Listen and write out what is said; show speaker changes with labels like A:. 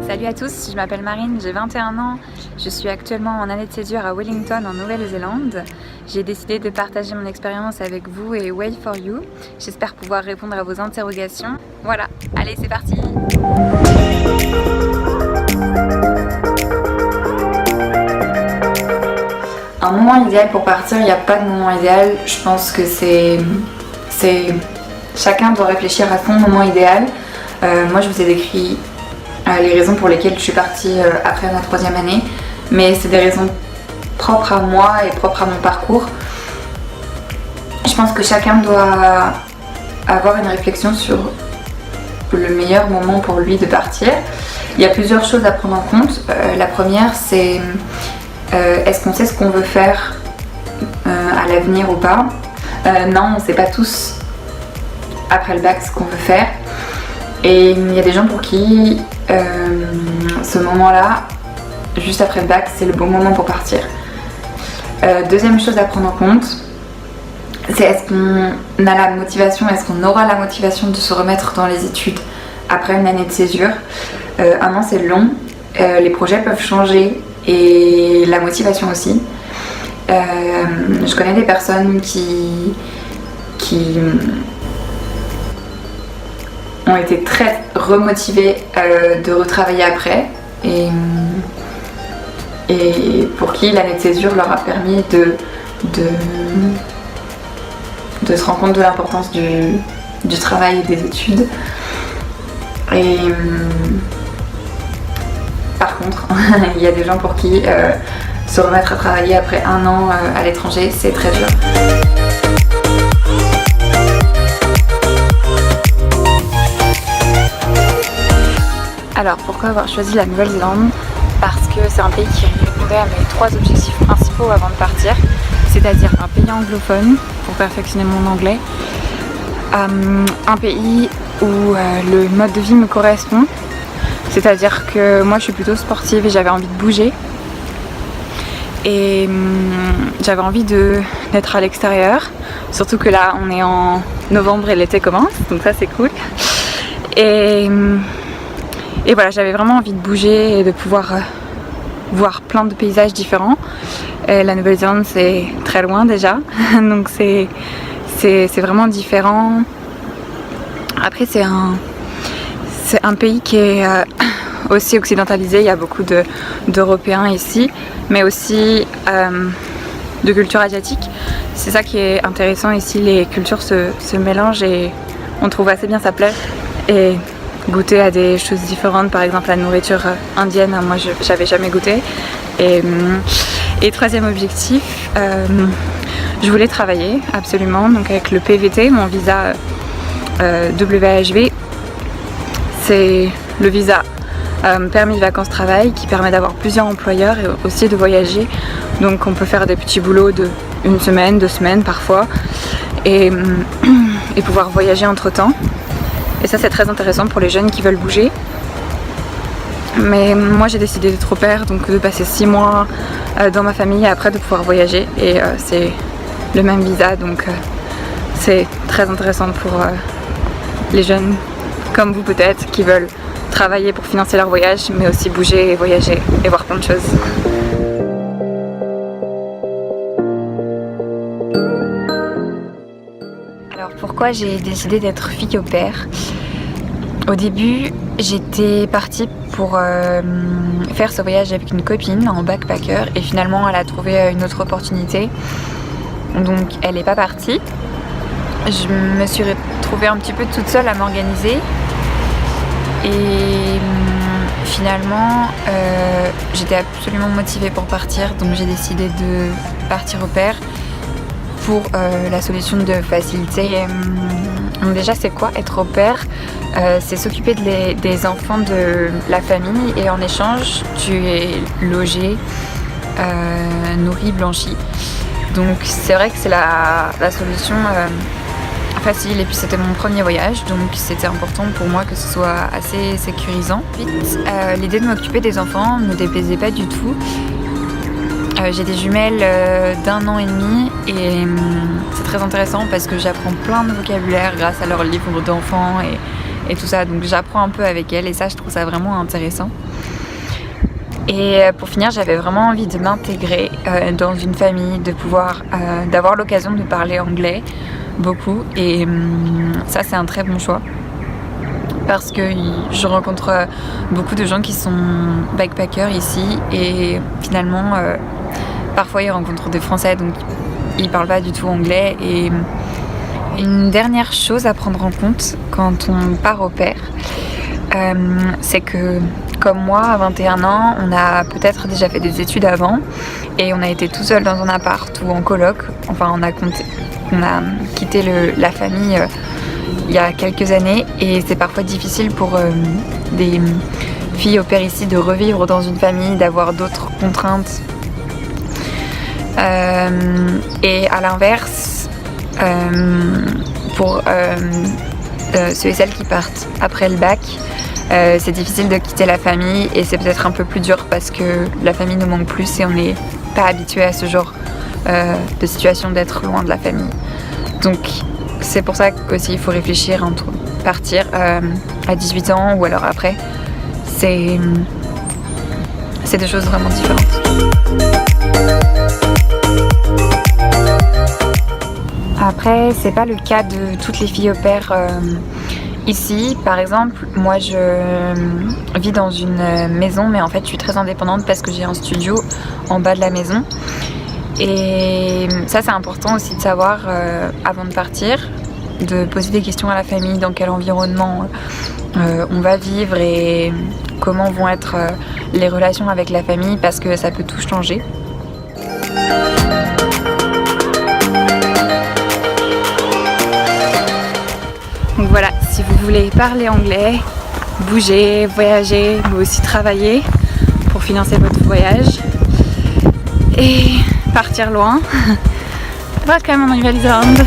A: Salut à tous, je m'appelle Marine, j'ai 21 ans, je suis actuellement en année de césure à Wellington en Nouvelle-Zélande. J'ai décidé de partager mon expérience avec vous et Way for You. J'espère pouvoir répondre à vos interrogations. Voilà, allez c'est parti! Un moment idéal pour partir, il n'y a pas de moment idéal. Je pense que chacun doit réfléchir à son moment idéal. Moi je vous ai décrit les raisons pour lesquelles je suis partie après ma 3e année, mais c'est des raisons propres à moi et propres à mon parcours. Je pense que chacun doit avoir une réflexion sur le meilleur moment pour lui de partir. Il y a plusieurs choses à prendre en compte. La première, c'est est-ce qu'on sait ce qu'on veut faire à l'avenir ou pas? Non, on ne sait pas tous après le bac ce qu'on veut faire. Et il y a des gens pour qui ce moment-là, juste après le bac, c'est le bon moment pour partir. Deuxième chose à prendre en compte, c'est est-ce qu'on a la motivation, est-ce qu'on aura la motivation de se remettre dans les études après une année de césure. Un an c'est long, les projets peuvent changer et la motivation aussi. Je connais des personnes qui ont été très remotivés de retravailler après et pour qui l'année de césure leur a permis de se rendre compte de l'importance du travail et des études. Et par contre, il y a des gens pour qui se remettre à travailler après un an à l'étranger, c'est très dur. Alors pourquoi avoir choisi la Nouvelle-Zélande? Parce que c'est un pays qui répondait à mes 3 objectifs principaux avant de partir, c'est-à-dire un pays anglophone pour perfectionner mon anglais, un pays où le mode de vie me correspond, c'est-à-dire que moi je suis plutôt sportive et j'avais envie de bouger et j'avais envie d'être à l'extérieur, surtout que là on est en novembre et l'été commence, donc ça c'est cool. Et voilà, j'avais vraiment envie de bouger et de pouvoir voir plein de paysages différents. Et la Nouvelle-Zélande c'est très loin déjà, donc c'est vraiment différent. Après c'est un pays qui est aussi occidentalisé, il y a beaucoup d'Européens ici, mais aussi de culture asiatique. C'est ça qui est intéressant ici, les cultures se mélangent et on trouve assez bien sa place. Et goûter à des choses différentes, par exemple la nourriture indienne, moi j'avais jamais goûté. Et 3e objectif, je voulais travailler absolument, donc avec le PVT, mon visa WHV, c'est le visa permis de vacances travail qui permet d'avoir plusieurs employeurs et aussi de voyager, donc on peut faire des petits boulots de 1 semaine, 2 semaines parfois et pouvoir voyager entre temps. Et ça c'est très intéressant pour les jeunes qui veulent bouger. Mais moi j'ai décidé d'être au pair, donc de passer 6 mois dans ma famille et après de pouvoir voyager. Et c'est le même visa, donc c'est très intéressant pour les jeunes comme vous peut-être qui veulent travailler pour financer leur voyage, mais aussi bouger et voyager et voir plein de choses. Alors pourquoi j'ai décidé d'être fille au pair? Au début, j'étais partie pour faire ce voyage avec une copine en backpacker et finalement elle a trouvé une autre opportunité, donc elle n'est pas partie. Je me suis retrouvée un petit peu toute seule à m'organiser et finalement j'étais absolument motivée pour partir, donc j'ai décidé de partir au pair pour la solution de facilité. Donc déjà c'est quoi être au pair? C'est s'occuper des enfants de la famille et en échange tu es logé, nourri, blanchi. Donc c'est vrai que c'est la solution facile et puis c'était mon premier voyage, donc c'était important pour moi que ce soit assez sécurisant. Ensuite, l'idée de m'occuper des enfants ne me déplaisait pas du tout. J'ai des jumelles d'1 an et demi et c'est très intéressant parce que j'apprends plein de vocabulaire grâce à leurs livres d'enfants et tout ça. Donc j'apprends un peu avec elle et ça je trouve ça vraiment intéressant. Et pour finir, j'avais vraiment envie de m'intégrer dans une famille, de pouvoir d'avoir l'occasion de parler anglais beaucoup, et ça c'est un très bon choix parce que je rencontre beaucoup de gens qui sont backpackers ici et finalement parfois ils rencontrent des Français donc ils parlent pas du tout anglais. Et une dernière chose à prendre en compte quand on part au pair, c'est que comme moi, à 21 ans, on a peut-être déjà fait des études avant et on a été tout seul dans un appart ou en coloc. Enfin, on a quitté la famille il y a quelques années et c'est parfois difficile pour des filles au pair ici de revivre dans une famille, d'avoir d'autres contraintes. Et à l'inverse, pour ceux et celles qui partent après le bac, c'est difficile de quitter la famille et c'est peut-être un peu plus dur parce que la famille nous manque plus et on n'est pas habitué à ce genre de situation d'être loin de la famille. Donc c'est pour ça qu'aussi il faut réfléchir entre partir à 18 ans ou alors après. C'est deux choses vraiment différentes. Après, c'est pas le cas de toutes les filles au pair ici. Par exemple, moi je vis dans une maison, mais en fait je suis très indépendante parce que j'ai un studio en bas de la maison. Et ça c'est important aussi de savoir avant de partir, de poser des questions à la famille, dans quel environnement on va vivre et comment vont être les relations avec la famille parce que ça peut tout changer. Donc voilà, si vous voulez parler anglais, bouger, voyager, mais aussi travailler pour financer votre voyage et partir loin, welcome en Nouvelle-Zélande.